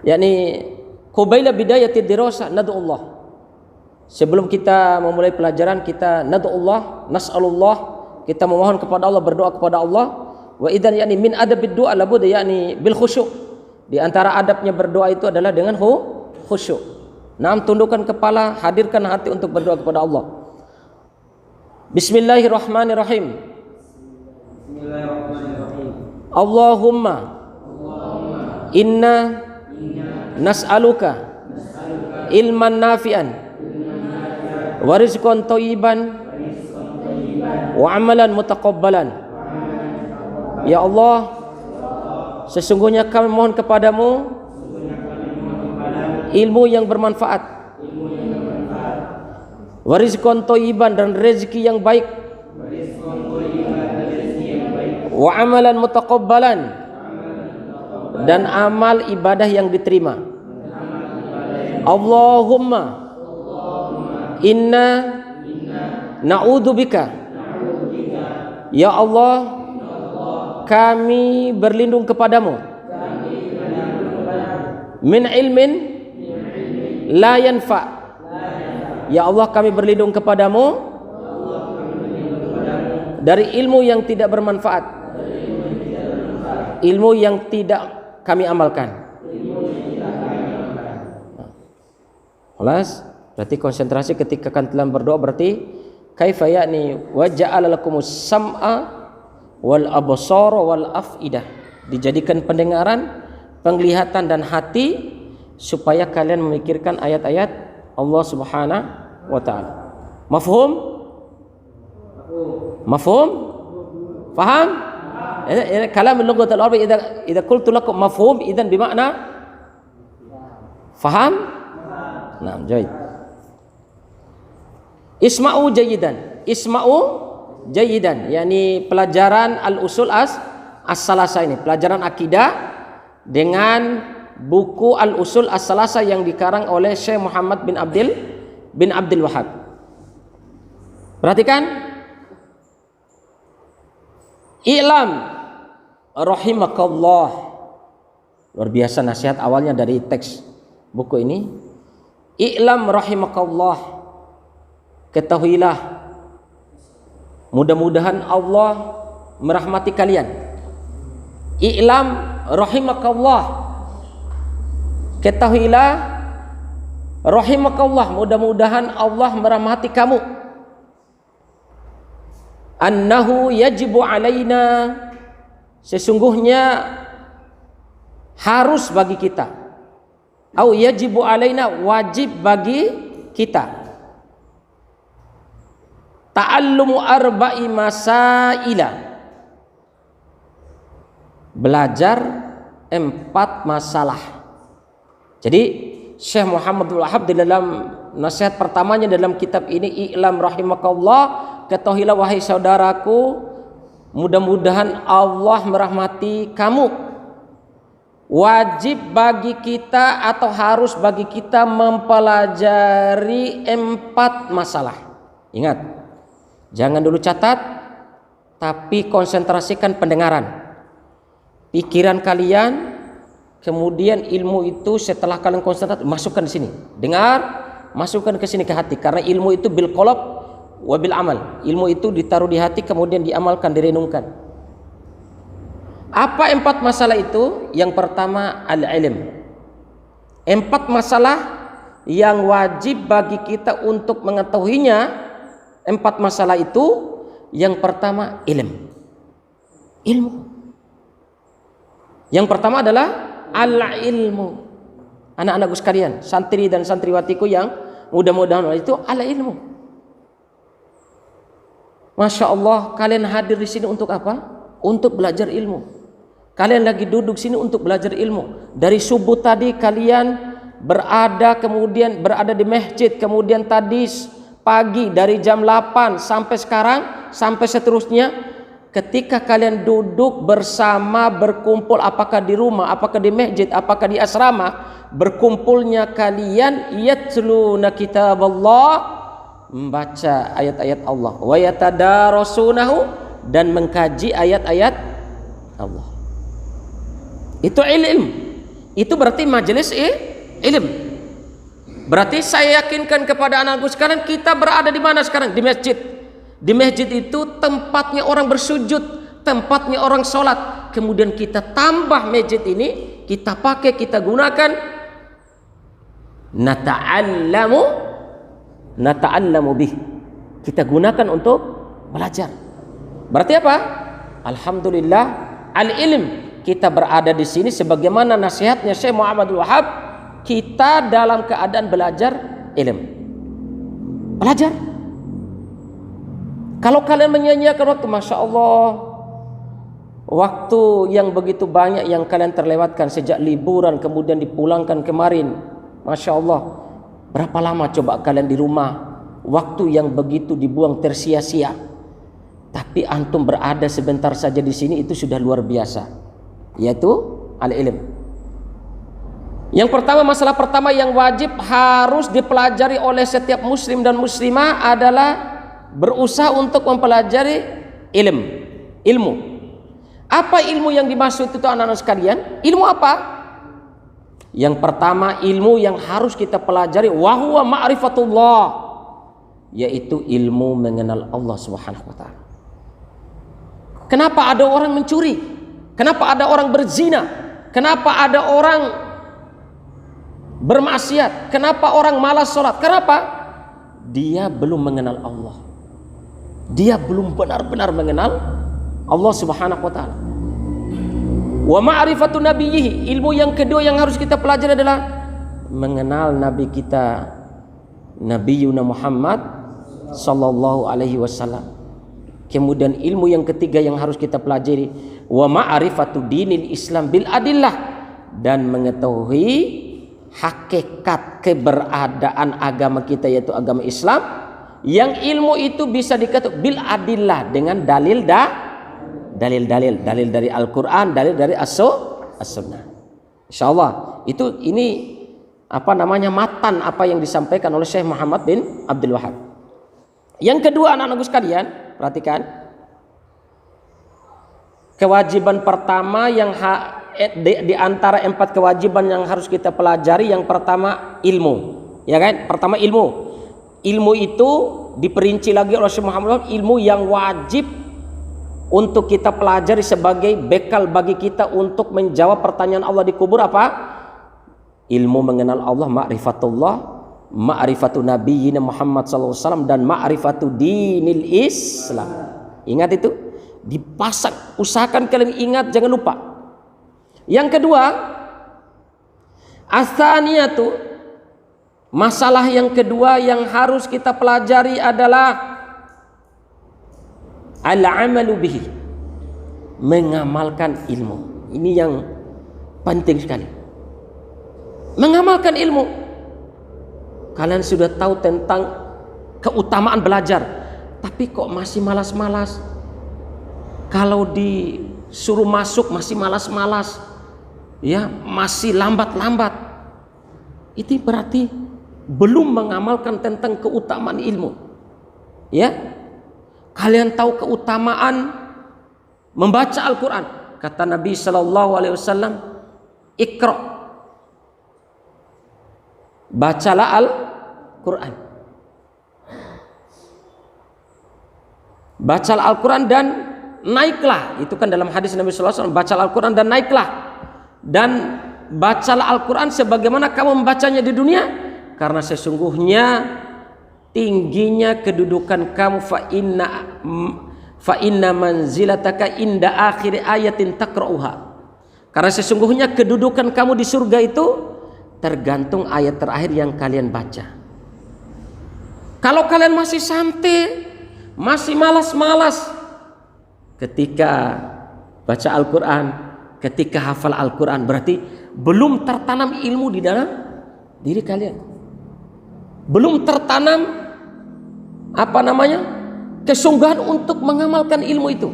yakni qabaila bidayati dirasa nad'ullah. Sebelum kita memulai pelajaran kita nad'ullah, nas'alullah, kita memohon kepada Allah, berdoa kepada Allah. Wa idzan yakni min adabid du'a labud yakni bil khusyuk. Di antara adabnya berdoa itu adalah dengan khusyuk. Naam, tundukkan kepala, hadirkan hati untuk berdoa kepada Allah. Bismillahirrahmanirrahim. Allahumma inna nas'aluka ilman nafi'an wa rizqan thayyiban wa amalan mutaqabbalan. Ya Allah, sesungguhnya kami mohon kepadamu ilmu yang bermanfaat, wa rizqan thayyiban, dan rezeki yang baik, wa amalan mutaqabbalan, dan amal ibadah yang diterima. Allahumma inna na'udzubika, ya Allah, kami berlindung kepadamu, min ilmin la yanfa, ya Allah, kami berlindung kepadamu dari ilmu yang tidak bermanfaat, ilmu yang tidak kami amalkan. Kelas, berarti konsentrasi ketika kalian berdoa berarti kaifa yakni wa ja'ala lakumus sam'a wal absara wal afidah, dijadikan pendengaran, penglihatan dan hati supaya kalian memikirkan ayat-ayat Allah Subhanahu wa taala. Mafhum? Mafhum? Faham? Kalam al-lughat al-arabiyya idza qultu lakum mafhum idzan bimakna faham? Naam, jaid. Isma'u jayidan. Isma'u jayidan, yakni pelajaran al-usul as-salasa ini, pelajaran akidah dengan buku al-usul as-salasa yang dikarang oleh Syekh Muhammad bin Abdul Wahhab. Perhatikan. I'lam rahimakallah. Luar biasa nasihat awalnya dari teks buku ini. I'lam rahimakallah, ketahuilah, mudah-mudahan Allah merahmati kalian. I'lam rahimakallah, ketahuilah, rahimakallah, mudah-mudahan Allah merahmati kamu. Annahu yajibu alaina, sesungguhnya harus bagi kita, au yajibu alaina, wajib bagi kita, ta'allumu arba'i masaila, belajar 4 masalah. Jadi Syekh Muhammad bin Wahhab di dalam nasihat pertamanya dalam kitab ini, I'lam rahimakallah, ketahuilah wahai saudaraku, mudah-mudahan Allah merahmati kamu. Wajib bagi kita atau harus bagi kita mempelajari 4 masalah. Ingat, jangan dulu catat, tapi konsentrasikan pendengaran, pikiran kalian, kemudian ilmu itu setelah kalian konsentrasi masukkan di sini, dengar, masukkan ke sini ke hati, karena ilmu itu bil qalb wa bil amal. Ilmu itu ditaruh di hati kemudian diamalkan, direnungkan. Apa 4 masalah itu? Yang pertama al-ilm. 4 masalah yang wajib bagi kita untuk mengetahuinya. 4 masalah itu, yang pertama ilmu. Yang pertama adalah al-ilmu. Anak-anakku sekalian, santri dan santriwatiku yang mudah-mudahan itu al-ilmu. Masya Allah, kalian hadir di sini untuk apa? Untuk belajar ilmu. Kalian lagi duduk sini untuk belajar ilmu. Dari subuh tadi kalian berada, kemudian berada di masjid, kemudian tadi pagi dari jam 8 sampai sekarang, sampai seterusnya. Ketika kalian duduk bersama, berkumpul, apakah di rumah, apakah di masjid, apakah di asrama, berkumpulnya kalian yatluna kitaballah, membaca ayat-ayat Allah, wa yatadarasunahu, dan mengkaji ayat-ayat Allah. Itu ilmu. Itu berarti majelis ilm. Berarti saya yakinkan kepada anak-anakku sekarang, kita berada di mana sekarang? Di masjid. Di masjid itu tempatnya orang bersujud, tempatnya orang sholat. Kemudian kita tambah masjid ini, kita pakai, kita gunakan. Nata'allamu bih. Kita gunakan untuk belajar. Berarti apa? Alhamdulillah, al-ilm. Kita berada di sini sebagaimana nasihatnya Syekh Muhammadul Wahhab, kita dalam keadaan belajar ilmu. Belajar. Kalau kalian menyanyiakan waktu, Masya Allah, waktu yang begitu banyak yang kalian terlewatkan sejak liburan kemudian dipulangkan kemarin, Masya Allah, berapa lama coba kalian di rumah, waktu yang begitu dibuang tersia-sia. Tapi antum berada sebentar saja di sini itu sudah luar biasa, yaitu al-ilm. Yang pertama, masalah pertama yang wajib harus dipelajari oleh setiap muslim dan muslimah adalah berusaha untuk mempelajari ilmu. Apa ilmu yang dimaksud itu anak-anak sekalian? Ilmu apa? Yang pertama, ilmu yang harus kita pelajari wahuwa ma'rifatullah, yaitu ilmu mengenal Allah Subhanahu wa taala. Kenapa ada orang mencuri? Kenapa ada orang berzina? Kenapa ada orang bermaksiat? Kenapa orang malas sholat? Kenapa? Dia belum mengenal Allah. Dia belum benar-benar mengenal Allah Subhanahu wa taala. Wa ma'rifatu nabiyhi, ilmu yang kedua yang harus kita pelajari adalah mengenal nabi kita, Nabiyuna Muhammad sallallahu alaihi wasallam. Kemudian ilmu yang ketiga yang harus kita pelajari, wa ma'rifatu dinil Islam bil adillah, dan mengetahui hakikat keberadaan agama kita yaitu agama Islam, yang ilmu itu bisa diketahui bil adillah dengan dalil dari Al-Quran, dalil dari As-Sunnah. Insyaallah ini matan apa yang disampaikan oleh Syekh Muhammad bin Abdul Wahhab. Yang kedua, anak-anakku sekalian, perhatikan. Kewajiban pertama yang di antara 4 kewajiban yang harus kita pelajari, yang pertama ilmu. Ya kan? Pertama ilmu. Ilmu itu diperinci lagi oleh Syekh Muhammad, ilmu yang wajib untuk kita pelajari sebagai bekal bagi kita untuk menjawab pertanyaan Allah di kubur apa? Ilmu mengenal Allah, ma'rifatullah, ma'rifatu nabiyyina Muhammad SAW, dan ma'rifatu dinil Islam. Ingat itu, dipasang, usahakan kalian ingat, jangan lupa. Yang kedua, as-tsaniyatu, masalah yang kedua yang harus kita pelajari adalah al-amalu bihi, mengamalkan ilmu. Ini yang penting sekali, mengamalkan ilmu. Kalian sudah tahu tentang keutamaan belajar, tapi kok masih malas-malas. Kalau disuruh masuk masih malas-malas, ya, masih lambat-lambat. Itu berarti belum mengamalkan tentang keutamaan ilmu. Ya, kalian tahu keutamaan membaca Al-Quran. Kata Nabi Sallallahu Alaihi Wasallam, Iqra, bacalah Al-Quran. Bacalah Al-Quran dan naiklah. Itu kan dalam hadis Nabi Sallallahu Alaihi Wasallam, bacalah Al-Quran dan naiklah. Dan bacalah Al-Quran sebagaimana kamu membacanya di dunia, karena sesungguhnya tingginya kedudukan kamu, fa inna manzilataka inda akhir ayatin taqra'uha, karena sesungguhnya kedudukan kamu di surga itu tergantung ayat terakhir yang kalian baca. Kalau kalian masih santai, masih malas-malas ketika baca Al-Quran, ketika hafal Al-Quran, berarti belum tertanam ilmu di dalam diri kalian. Belum tertanam kesungguhan untuk mengamalkan ilmu itu.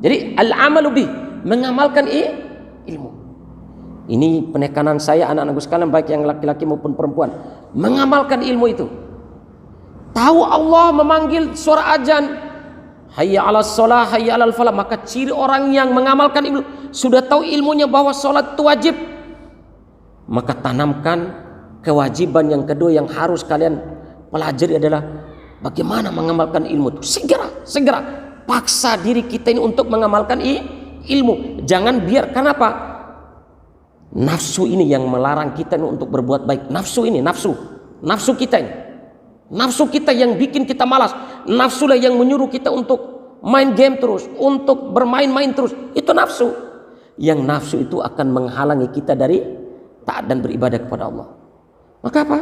Jadi al-amalu bih, mengamalkan ilmu. Ini penekanan saya anak-anakku sekalian, baik yang laki-laki maupun perempuan, mengamalkan ilmu itu. Tahu Allah memanggil suara azan, hayya 'alas shalah, hayya 'alal falah, maka ciri orang yang mengamalkan ilmu, sudah tahu ilmunya bahwa salat itu wajib, Maka tanamkan kewajiban yang kedua yang harus kalian pelajari adalah bagaimana mengamalkan ilmu itu. Segera paksa diri kita ini untuk mengamalkan ilmu. Jangan biar, kenapa? Nafsu ini yang melarang kita ini untuk berbuat baik. Nafsu kita ini. Nafsu kita yang bikin kita malas. Nafsu lah yang menyuruh kita untuk main game terus, untuk bermain-main terus. Itu nafsu. Yang nafsu itu akan menghalangi kita dari taat dan beribadah kepada Allah. Maka apa?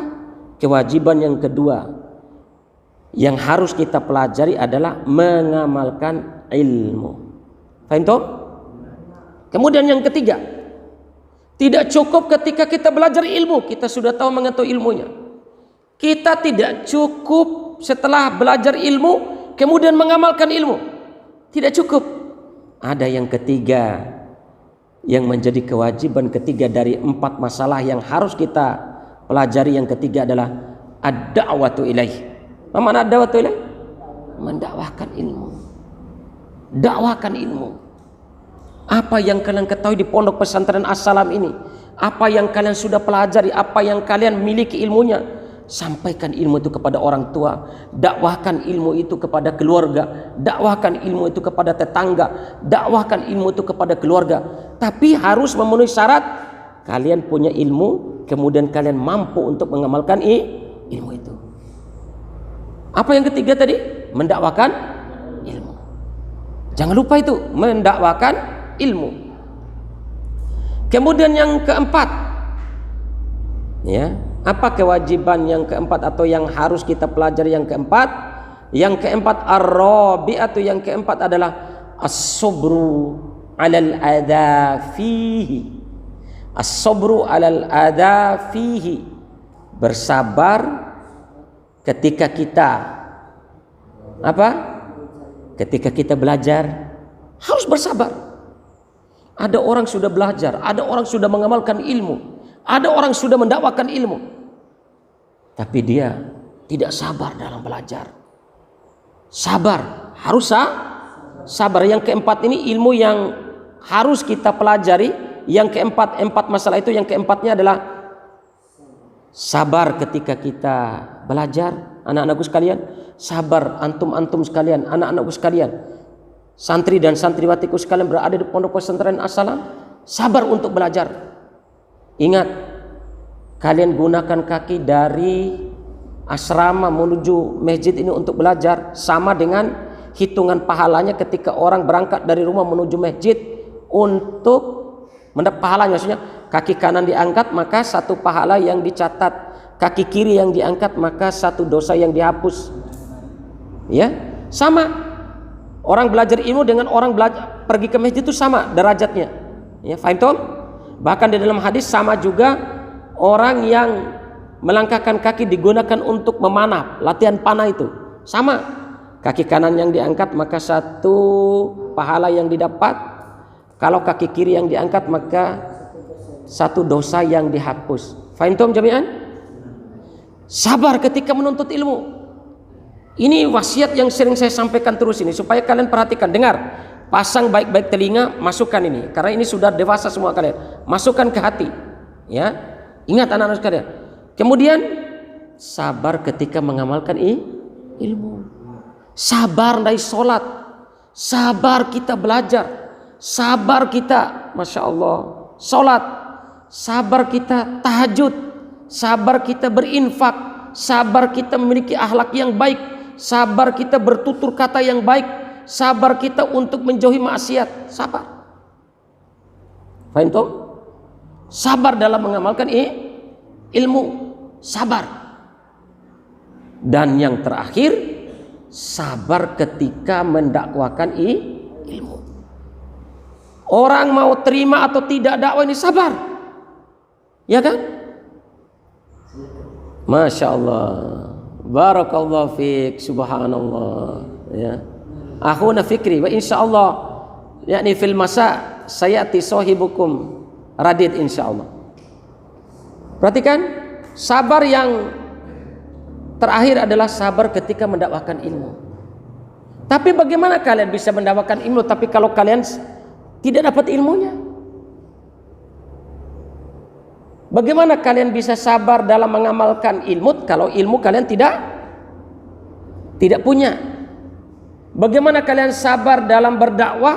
Kewajiban yang kedua yang harus kita pelajari adalah mengamalkan ilmu. Faham toh? Kemudian yang ketiga, tidak cukup ketika kita belajar ilmu, kita sudah tahu mengetahui ilmunya. Kita tidak cukup setelah belajar ilmu kemudian mengamalkan ilmu. Tidak cukup. Ada yang ketiga yang menjadi kewajiban ketiga dari 4 masalah yang harus kita pelajari. Yang ketiga adalah ad-da'watu ilaih. Apa makna ad-da'watu ilaih? Mendakwahkan ilmu. Dakwakan ilmu. Apa yang kalian ketahui di pondok pesantren As-Salam ini, apa yang kalian sudah pelajari, apa yang kalian miliki ilmunya, sampaikan ilmu itu kepada orang tua, dakwahkan ilmu itu kepada keluarga, dakwahkan ilmu itu kepada tetangga, dakwahkan ilmu itu kepada keluarga. Tapi harus memenuhi syarat kalian punya ilmu, kemudian kalian mampu untuk mengamalkan ilmu itu. Apa yang ketiga tadi? Mendakwakan ilmu. Jangan lupa itu, mendakwakan ilmu. Kemudian yang keempat, ya, apa kewajiban yang keempat atau yang harus kita pelajari yang keempat? Yang keempat ar-rabi'atu, yang keempat adalah as-sabru 'alal adza fihi. As-sabru 'alal adza fihi. Bersabar ketika kita apa? Ketika kita belajar harus bersabar. Ada orang sudah belajar, ada orang sudah mengamalkan ilmu, ada orang sudah mendakwakan ilmu, tapi dia tidak sabar dalam belajar. Sabar, harus sabar. Yang keempat ini ilmu yang harus kita pelajari. Yang keempat, 4 masalah itu, yang keempatnya adalah sabar ketika kita belajar. Anak-anakku sekalian, sabar antum sekalian, anak-anakku sekalian, santri dan santriwatiku sekalian berada di pondok pesantren As-Salam, sabar untuk belajar. Ingat, kalian gunakan kaki dari asrama menuju masjid ini untuk belajar sama dengan hitungan pahalanya ketika orang berangkat dari rumah menuju masjid untuk mendapat pahalanya. Maksudnya kaki kanan diangkat maka 1 pahala yang dicatat, kaki kiri yang diangkat maka 1 dosa yang dihapus. Ya, sama. Orang belajar ilmu dengan orang belajar pergi ke masjid itu sama derajatnya. Ya, faham toh? Bahkan di dalam hadis sama juga orang yang melangkahkan kaki digunakan untuk memanah, latihan panah itu. Sama. Kaki kanan yang diangkat maka 1 pahala yang didapat. Kalau kaki kiri yang diangkat maka 1 dosa yang dihapus. Faham toh jami'an? Sabar ketika menuntut ilmu. Ini wasiat yang sering saya sampaikan terus ini supaya kalian perhatikan, dengar, pasang baik-baik telinga, masukkan ini karena ini sudah dewasa semua kalian, masukkan ke hati, ya. Ingat anak-anak sekalian. Kemudian sabar ketika mengamalkan ilmu. Sabar dari sholat, sabar kita belajar, sabar kita, masya Allah, sholat, sabar kita tahajud, sabar kita berinfak, sabar kita memiliki akhlak yang baik, sabar kita bertutur kata yang baik, sabar kita untuk menjauhi maksiat. Sabar. Faham toh? Sabar dalam mengamalkan ilmu. Sabar. Dan yang terakhir, sabar ketika mendakwakan ilmu. Orang mau terima atau tidak dakwah ini sabar. Ya kan? Masya Allah, barakallahu fiik, subhanallah. Ya, akhuna fikri, wa insya Allah, yakni fil masa sayati sahibukum radid insya Allah. Perhatikan, sabar yang terakhir adalah sabar ketika mendakwakan ilmu. Tapi bagaimana kalian bisa mendakwakan ilmu tapi kalau kalian tidak dapat ilmunya? Bagaimana kalian bisa sabar dalam mengamalkan ilmu kalau ilmu kalian tidak punya? Bagaimana kalian sabar dalam berdakwah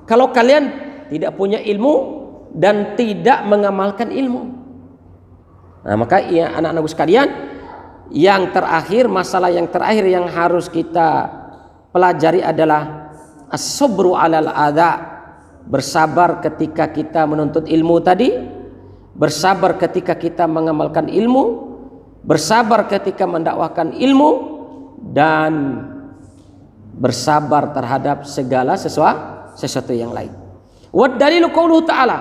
kalau kalian tidak punya ilmu dan tidak mengamalkan ilmu? Nah, maka ya anak-anakku sekalian, yang terakhir, masalah yang terakhir yang harus kita pelajari adalah as-sabru 'alal adza, bersabar ketika kita menuntut ilmu tadi, bersabar ketika kita mengamalkan ilmu, bersabar ketika mendakwahkan ilmu, dan bersabar terhadap segala sesuatu yang lain. Wa dalilu qauluhu ta'ala,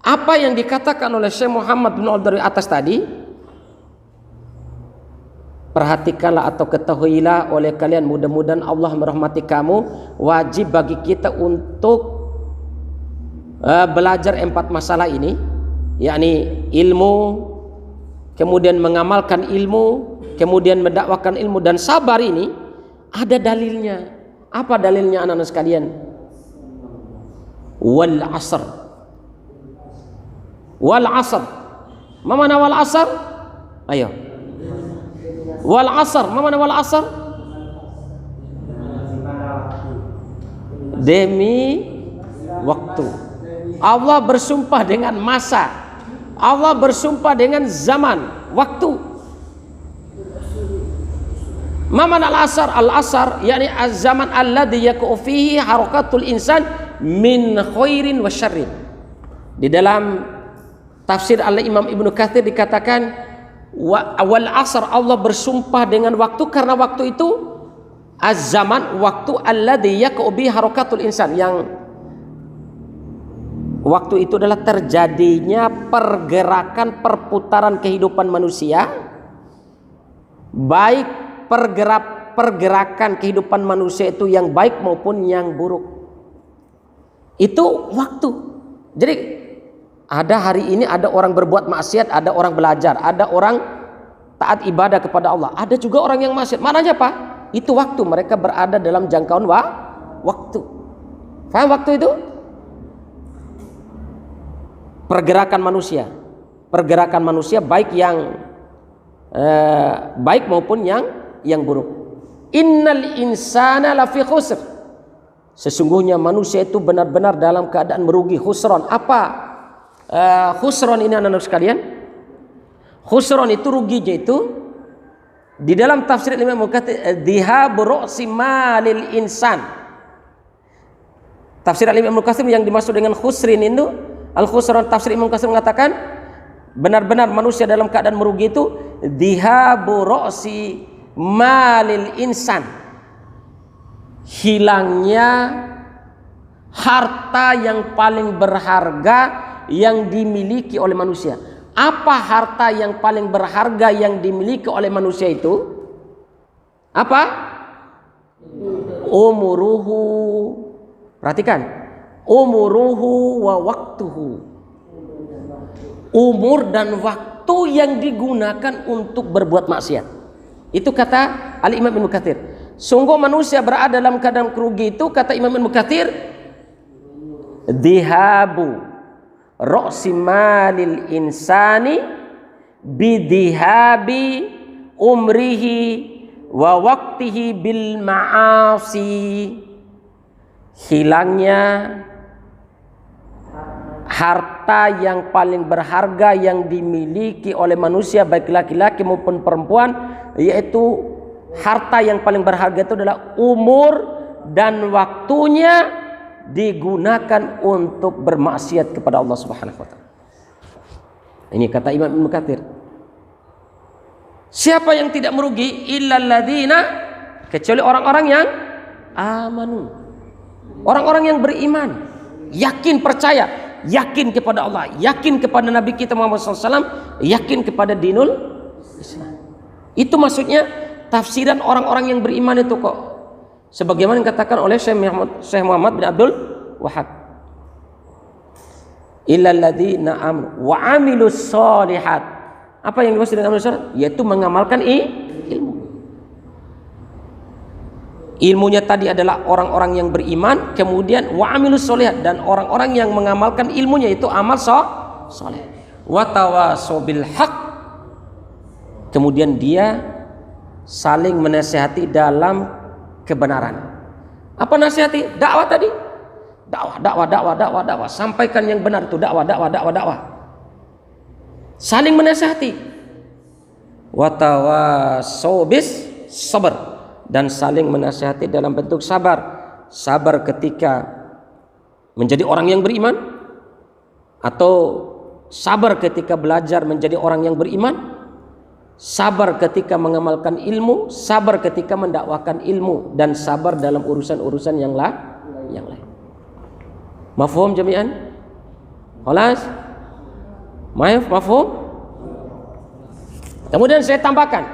apa yang dikatakan oleh Syekh Muhammad bin Abdul dari atas tadi, perhatikanlah atau ketahuilah oleh kalian, mudah-mudahan Allah merahmati kamu, wajib bagi kita untuk belajar 4 masalah ini, yakni ilmu, kemudian mengamalkan ilmu, kemudian mendakwakan ilmu, dan sabar. Ini ada dalilnya. Apa dalilnya anak-anak sekalian? Wal asr. Wal asr. Ma mana wal asr? Ayo. Wal asr. Ma mana wal asr? Demi waktu. Allah bersumpah dengan masa. Allah bersumpah dengan zaman, waktu. Maman al-asar, al-asar yakni az-zaman alladhi yaqa'u fihi harakatul insan min khairin wa syarrin. Di dalam tafsir Al-Imam Ibnu Katsir dikatakan wal asr, Allah bersumpah dengan waktu karena waktu itu az-zaman, waktu alladhi yaqa'u bihi harakatul insan, yang waktu itu adalah terjadinya pergerakan, perputaran kehidupan manusia, baik pergerakan kehidupan manusia itu yang baik maupun yang buruk. Itu waktu. Jadi ada hari ini ada orang berbuat maksiat, ada orang belajar, ada orang taat ibadah kepada Allah, ada juga orang yang maksiat. Maknanya apa? Itu waktu, mereka berada dalam jangkauan waktu. Faham waktu itu? Pergerakan manusia baik yang baik maupun yang buruk. Innal insana lafi khusr, sesungguhnya manusia itu benar-benar dalam keadaan merugi. Khusron, apa khusron ini anak-anak sekalian? Khusron itu ruginya itu di dalam tafsir Imam Muqatil, dhihabu ra'si malil insan. Tafsir Imam Muqatil yang dimaksud dengan khusrin itu, al-khusran, tafsir Imam Katsir mengatakan benar-benar manusia dalam keadaan merugi itu dhihabu ra'si malil insan, hilangnya harta yang paling berharga yang dimiliki oleh manusia. Apa harta yang paling berharga yang dimiliki oleh manusia itu? Apa? Umuruhu. Perhatikan, umuruhu wa waktuhu, umur dan waktu yang digunakan untuk berbuat maksiat. Itu kata Al-Imam Ibnu Katsir. Sungguh manusia berada dalam keadaan kerugi itu, kata Imam Ibnu Katsir, dhihabu ra'si malil insani bidhihabi umrihi wa waqtihi bil ma'asi, hilangnya harta yang paling berharga yang dimiliki oleh manusia baik laki-laki maupun perempuan, yaitu harta yang paling berharga itu adalah umur dan waktunya digunakan untuk bermaksiat kepada Allah Subhanahu wa taala. Ini kata Imam Ibnu Katsir. Siapa yang tidak merugi? Illal ladzina, kecuali orang-orang yang amanu, orang-orang yang beriman, yakin, percaya, yakin kepada Allah, yakin kepada Nabi kita Muhammad SAW, yakin kepada dinul Islam. Itu maksudnya tafsiran orang-orang yang beriman itu kok. Sebagaimana yang dikatakan oleh Syekh Muhammad bin Abdul Wahhab. Illal ladzina amanu wa amilus shalihat. Apa yang dimaksud dengan amal saleh? Yaitu mengamalkan ilmu. Ilmunya tadi adalah orang-orang yang beriman, kemudian wa amilus sholihat, dan orang-orang yang mengamalkan ilmunya itu amal soleh. wa tawasau bil haq, kemudian dia saling menasihati dalam kebenaran. Apa nasihati? Dakwah tadi. Dakwah. Sampaikan yang benar itu dakwah. Saling menasihati. Wa tawasau bis sabr, dan saling menasihati dalam bentuk sabar. Sabar ketika menjadi orang yang beriman, atau sabar ketika belajar menjadi orang yang beriman, sabar ketika mengamalkan ilmu, sabar ketika mendakwakan ilmu, dan sabar dalam urusan-urusan yang lain. Mafhum jami'an? Khalas? Mafhum? Kemudian saya tambahkan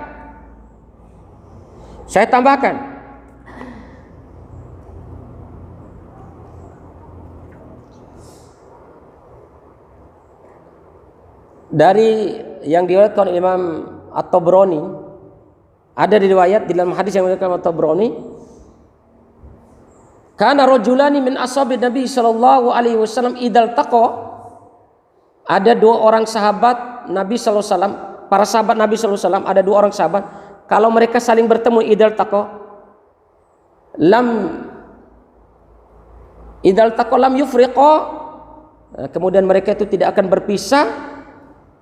dari yang diriwayatkan oleh Imam At-Tabrani, ada riwayat di dalam hadis yang diriwayatkan At-Tabrani, kana rajulani min ashabi Nabi sallallahu alaihi wasallam idal taqa, ada dua orang sahabat Nabi sallallahu alaihi wasallam, para sahabat Nabi sallallahu alaihi wasallam, ada dua orang sahabat, kalau mereka saling bertemu idal taqa lam yufriqa, kemudian mereka itu tidak akan berpisah,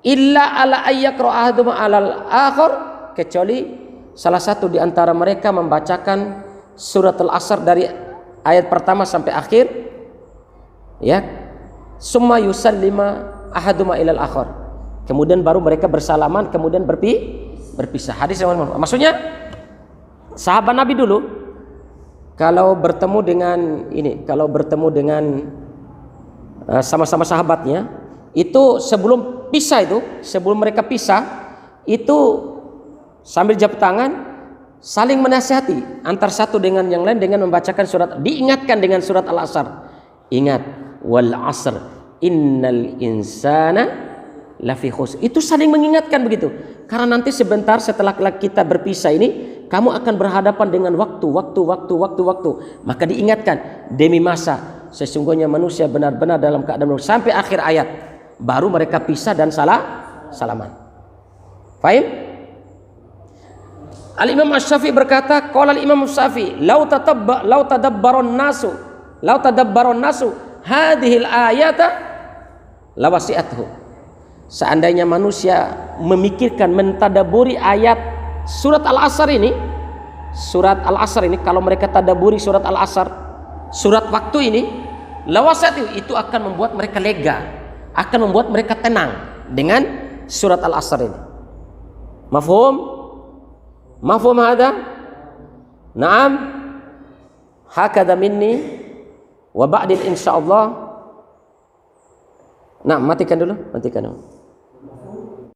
illa ala ayyaqra ahaduhum alal akhar, kecuali salah satu di antara mereka membacakan surat Al-Asr dari ayat pertama sampai akhir, ya, summa yusallima ahaduhum ilal akhar, kemudian baru mereka bersalaman, kemudian berpisah. Hadis yang maksudnya sahabat Nabi dulu kalau bertemu dengan sama-sama sahabatnya itu, sebelum mereka pisah itu sambil jabat tangan saling menasihati antar satu dengan yang lain dengan membacakan surat, diingatkan dengan surat Al-Asr. Ingat, wal asr innal insana lafi khusr. Itu saling mengingatkan begitu. Karena nanti sebentar setelah kita berpisah ini, kamu akan berhadapan dengan waktu. Maka diingatkan, demi masa sesungguhnya manusia benar-benar dalam keadaan sampai akhir ayat. Baru mereka pisah dan salaman. Fahim? Al-Imam Asy-Syafi'i berkata, qala al-Imam Asy-Syafi'i, law tadabbaron nasu hadhil ayata lawasi'atuhu. Seandainya manusia memikirkan, mentadaburi ayat surat Al-Asr ini, kalau mereka tadaburi surat Al-Asr, surat waktu ini, lawasi'atuhu, itu akan membuat mereka lega, akan membuat mereka tenang dengan surat Al-Asr ini. Mafhum hada? Naam. Hakadha minni wa ba'din insyaallah. Nah, matikan dulu.